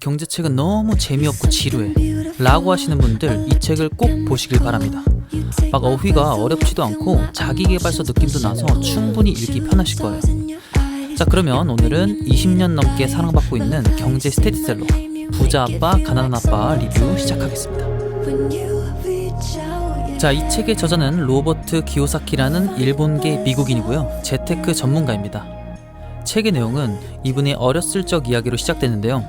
경제책은 너무 재미없고 지루해 라고 하시는 분들 이 책을 꼭 보시길 바랍니다. 막 어휘가 어렵지도 않고 자기계발서 느낌도 나서 충분히 읽기 편하실 거예요. 자, 그러면 오늘은 20년 넘게 사랑받고 있는 경제 스테디셀러 부자 아빠 가난한 아빠 리뷰 시작하겠습니다. 자, 이 책의 저자는 로버트 기요사키라는 일본계 미국인이고요, 재테크 전문가입니다. 책의 내용은 이분의 어렸을 적 이야기로 시작되는데요,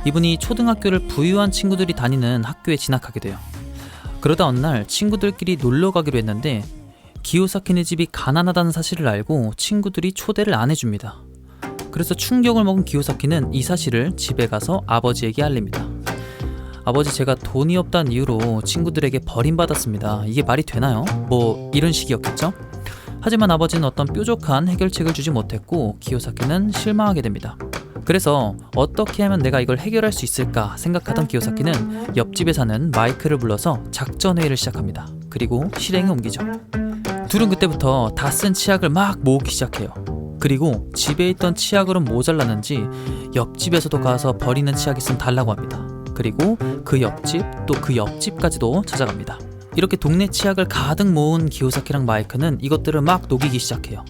이분이 초등학교를 부유한 친구들이 다니는 학교에 진학하게 돼요. 그러다 어느 날 친구들끼리 놀러 가기로 했는데 기요사키네 집이 가난하다는 사실을 알고 친구들이 초대를 안 해줍니다. 그래서 충격을 먹은 기요사키는 이 사실을 집에 가서 아버지에게 알립니다. 아버지, 제가 돈이 없다는 이유로 친구들에게 버림받았습니다. 이게 말이 되나요? 뭐 이런 식이었겠죠? 하지만 아버지는 어떤 뾰족한 해결책을 주지 못했고 기요사키는 실망하게 됩니다. 그래서 어떻게 하면 내가 이걸 해결할 수 있을까 생각하던 기요사키는 옆집에 사는 마이크를 불러서 작전회의를 시작합니다. 그리고 실행에 옮기죠. 둘은 그때부터 다 쓴 치약을 막 모으기 시작해요. 그리고 집에 있던 치약으로는 모자랐는지 옆집에서도 가서 버리는 치약 있으면 달라고 합니다. 그리고 그 옆집 또 그 옆집까지도 찾아갑니다. 이렇게 동네 치약을 가득 모은 기요사키랑 마이크는 이것들을 막 녹이기 시작해요.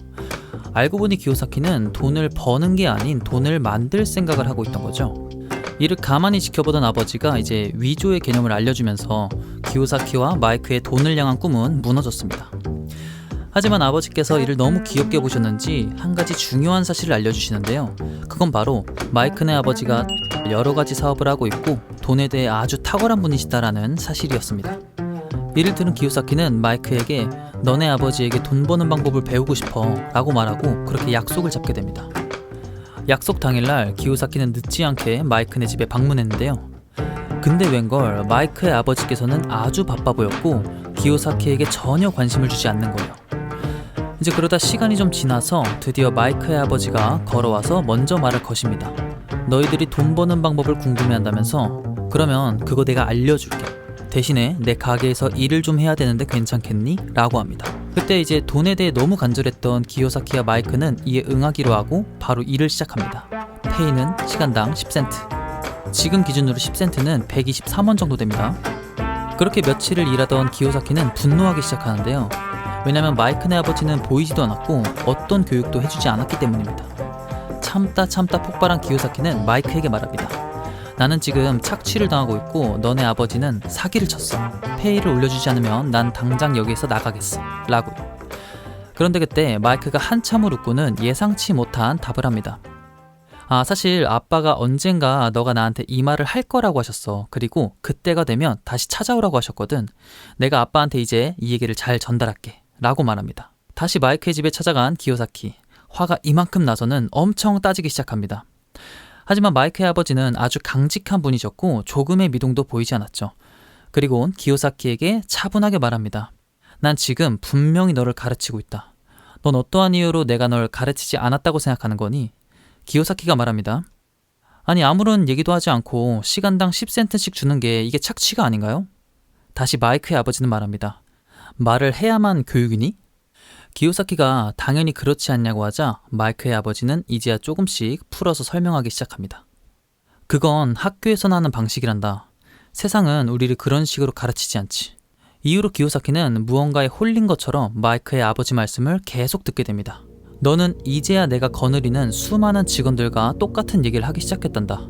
알고 보니 기요사키는 돈을 버는 게 아닌 돈을 만들 생각을 하고 있던 거죠. 이를 가만히 지켜보던 아버지가 이제 위조의 개념을 알려주면서 기요사키와 마이크의 돈을 향한 꿈은 무너졌습니다. 하지만 아버지께서 이를 너무 귀엽게 보셨는지 한 가지 중요한 사실을 알려주시는데요, 그건 바로 마이크네 아버지가 여러 가지 사업을 하고 있고 돈에 대해 아주 탁월한 분이시다라는 사실이었습니다. 이를 들은 기요사키는 마이크에게 너네 아버지에게 돈 버는 방법을 배우고 싶어 라고 말하고 그렇게 약속을 잡게 됩니다. 약속 당일날 기요사키는 늦지 않게 마이크네 집에 방문했는데요, 근데 웬걸 마이크의 아버지께서는 아주 바빠 보였고 기요사키에게 전혀 관심을 주지 않는 거예요. 이제 그러다 시간이 좀 지나서 드디어 마이크의 아버지가 걸어와서 먼저 말을 거십니다. 너희들이 돈 버는 방법을 궁금해한다면서? 그러면 그거 내가 알려줄게. 대신에 내 가게에서 일을 좀 해야 되는데 괜찮겠니? 라고 합니다. 그때 이제 돈에 대해 너무 간절했던 기요사키와 마이크는 이에 응하기로 하고 바로 일을 시작합니다. 페이는 시간당 10센트. 지금 기준으로 10센트는 123원 정도 됩니다. 그렇게 며칠을 일하던 기요사키는 분노하기 시작하는데요, 왜냐면 마이크네 아버지는 보이지도 않았고 어떤 교육도 해주지 않았기 때문입니다. 참다 폭발한 기요사키는 마이크에게 말합니다. 나는 지금 착취를 당하고 있고 너네 아버지는 사기를 쳤어. 페이를 올려주지 않으면 난 당장 여기에서 나가겠어 라고요. 그런데 그때 마이크가 한참을 웃고는 예상치 못한 답을 합니다. 사실 아빠가 언젠가 너가 나한테 이 말을 할 거라고 하셨어. 그리고 그때가 되면 다시 찾아오라고 하셨거든. 내가 아빠한테 이제 이 얘기를 잘 전달할게 라고 말합니다. 다시 마이크의 집에 찾아간 기요사키, 화가 이만큼 나서는 엄청 따지기 시작합니다. 하지만 마이크의 아버지는 아주 강직한 분이셨고 조금의 미동도 보이지 않았죠. 그리고 기요사키에게 차분하게 말합니다. 난 지금 분명히 너를 가르치고 있다. 넌 어떠한 이유로 내가 널 가르치지 않았다고 생각하는 거니? 기요사키가 말합니다. 아니, 아무런 얘기도 하지 않고 시간당 10센트씩 주는 게 이게 착취가 아닌가요? 다시 마이크의 아버지는 말합니다. 말을 해야만 교육이니? 기요사키가 당연히 그렇지 않냐고 하자 마이크의 아버지는 이제야 조금씩 풀어서 설명하기 시작합니다. 그건 학교에서 하는 방식이란다. 세상은 우리를 그런 식으로 가르치지 않지. 이후로 기요사키는 무언가에 홀린 것처럼 마이크의 아버지 말씀을 계속 듣게 됩니다. 너는 이제야 내가 거느리는 수많은 직원들과 똑같은 얘기를 하기 시작했단다.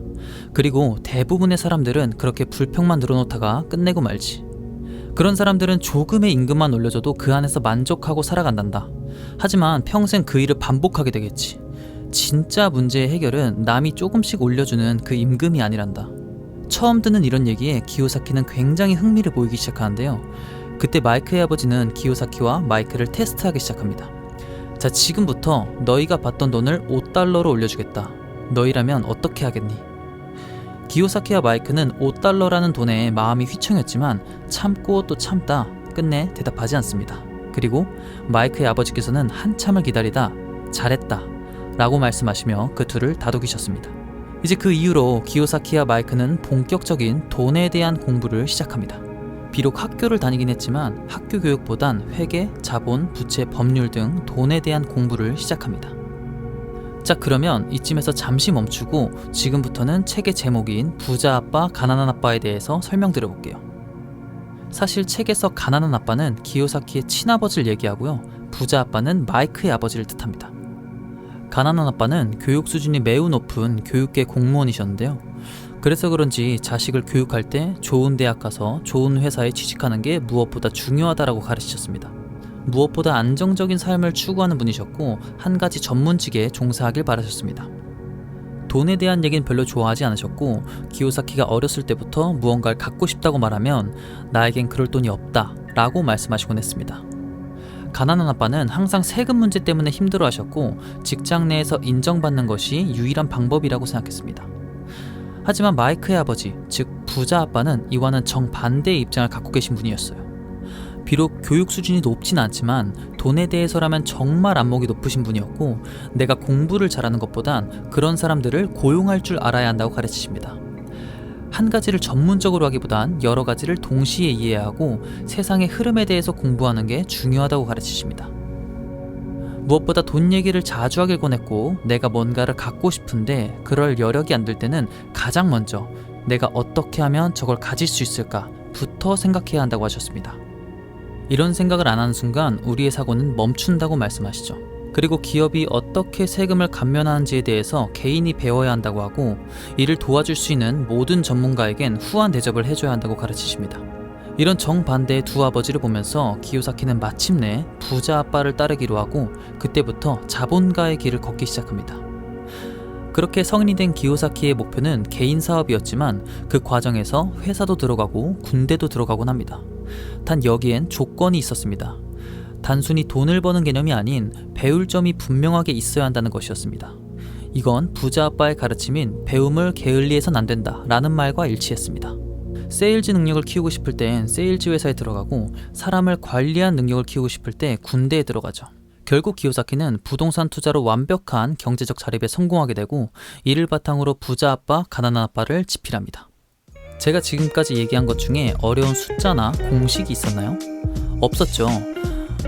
그리고 대부분의 사람들은 그렇게 불평만 늘어놓다가 끝내고 말지. 그런 사람들은 조금의 임금만 올려줘도 그 안에서 만족하고 살아간단다. 하지만 평생 그 일을 반복하게 되겠지. 진짜 문제의 해결은 남이 조금씩 올려주는 그 임금이 아니란다. 처음 듣는 이런 얘기에 기요사키는 굉장히 흥미를 보이기 시작하는데요, 그때 마이크의 아버지는 기요사키와 마이크를 테스트하기 시작합니다. 자, 지금부터 너희가 받던 돈을 $5로 올려주겠다. 너희라면 어떻게 하겠니? 기요사키와 마이크는 $5라는 돈에 마음이 휘청였지만 참고 또 참다 끝내 대답하지 않습니다. 그리고 마이크의 아버지께서는 한참을 기다리다 잘했다 라고 말씀하시며 그 둘을 다독이셨습니다. 이제 그 이후로 기요사키와 마이크는 본격적인 돈에 대한 공부를 시작합니다. 비록 학교를 다니긴 했지만 학교 교육보단 회계, 자본, 부채, 법률 등 돈에 대한 공부를 시작합니다. 자, 그러면 이쯤에서 잠시 멈추고 지금부터는 책의 제목인 부자 아빠, 가난한 아빠에 대해서 설명드려볼게요. 사실 책에서 가난한 아빠는 기요사키의 친아버지를 얘기하고요. 부자 아빠는 마이크의 아버지를 뜻합니다. 가난한 아빠는 교육 수준이 매우 높은 교육계 공무원이셨는데요. 그래서 그런지 자식을 교육할 때 좋은 대학 가서 좋은 회사에 취직하는 게 무엇보다 중요하다라고 가르치셨습니다. 무엇보다 안정적인 삶을 추구하는 분이셨고 한 가지 전문직에 종사하길 바라셨습니다. 돈에 대한 얘기는 별로 좋아하지 않으셨고 기요사키가 어렸을 때부터 무언가를 갖고 싶다고 말하면 나에겐 그럴 돈이 없다 라고 말씀하시곤 했습니다. 가난한 아빠는 항상 세금 문제 때문에 힘들어하셨고 직장 내에서 인정받는 것이 유일한 방법이라고 생각했습니다. 하지만 마이크의 아버지, 즉 부자 아빠는 이와는 정반대의 입장을 갖고 계신 분이었어요. 비록 교육 수준이 높진 않지만 돈에 대해서라면 정말 안목이 높으신 분이었고 내가 공부를 잘하는 것보단 그런 사람들을 고용할 줄 알아야 한다고 가르치십니다. 한 가지를 전문적으로 하기보단 여러 가지를 동시에 이해하고 세상의 흐름에 대해서 공부하는 게 중요하다고 가르치십니다. 무엇보다 돈 얘기를 자주 하길 권했고 내가 뭔가를 갖고 싶은데 그럴 여력이 안 될 때는 가장 먼저 내가 어떻게 하면 저걸 가질 수 있을까 부터 생각해야 한다고 하셨습니다. 이런 생각을 안 하는 순간 우리의 사고는 멈춘다고 말씀하시죠. 그리고 기업이 어떻게 세금을 감면하는지에 대해서 개인이 배워야 한다고 하고 이를 도와줄 수 있는 모든 전문가에겐 후한 대접을 해줘야 한다고 가르치십니다. 이런 정반대의 두 아버지를 보면서 기요사키는 마침내 부자 아빠를 따르기로 하고 그때부터 자본가의 길을 걷기 시작합니다. 그렇게 성인이 된 기요사키의 목표는 개인 사업이었지만 그 과정에서 회사도 들어가고 군대도 들어가곤 합니다. 단 여기엔 조건이 있었습니다. 단순히 돈을 버는 개념이 아닌 배울 점이 분명하게 있어야 한다는 것이었습니다. 이건 부자 아빠의 가르침인 배움을 게을리해선 안 된다 라는 말과 일치했습니다. 세일즈 능력을 키우고 싶을 땐 세일즈 회사에 들어가고 사람을 관리한 능력을 키우고 싶을 때 군대에 들어가죠. 결국 기요사키는 부동산 투자로 완벽한 경제적 자립에 성공하게 되고 이를 바탕으로 부자 아빠, 가난한 아빠를 지필합니다. 제가 지금까지 얘기한 것 중에 어려운 숫자나 공식이 있었나요? 없었죠.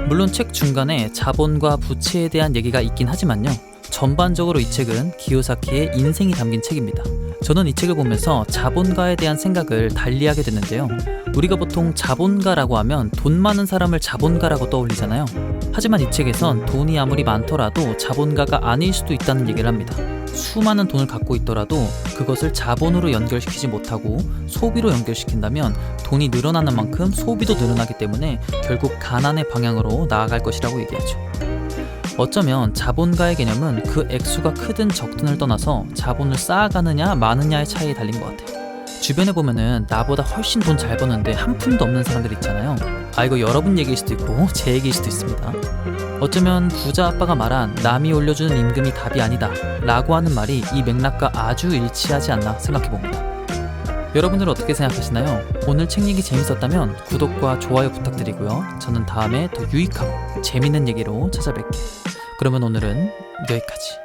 물론 책 중간에 자본과 부채에 대한 얘기가 있긴 하지만요. 전반적으로 이 책은 기요사키의 인생이 담긴 책입니다. 저는 이 책을 보면서 자본가에 대한 생각을 달리하게 됐는데요. 우리가 보통 자본가라고 하면 돈 많은 사람을 자본가라고 떠올리잖아요. 하지만 이 책에선 돈이 아무리 많더라도 자본가가 아닐 수도 있다는 얘기를 합니다. 수많은 돈을 갖고 있더라도 그것을 자본으로 연결시키지 못하고 소비로 연결시킨다면 돈이 늘어나는 만큼 소비도 늘어나기 때문에 결국 가난의 방향으로 나아갈 것이라고 얘기하죠. 어쩌면 자본가의 개념은 그 액수가 크든 적든을 떠나서 자본을 쌓아가느냐 마느냐의 차이에 달린 것 같아요. 주변에 보면은 나보다 훨씬 돈 잘 버는데 한 푼도 없는 사람들 있잖아요. 이거 여러분 얘기일 수도 있고 제 얘기일 수도 있습니다. 어쩌면 부자 아빠가 말한 남이 올려주는 임금이 답이 아니다 라고 하는 말이 이 맥락과 아주 일치하지 않나 생각해봅니다. 여러분들은 어떻게 생각하시나요? 오늘 책 얘기 재밌었다면 구독과 좋아요 부탁드리고요. 저는 다음에 더 유익하고 재밌는 얘기로 찾아뵐게요. 그러면 오늘은 여기까지.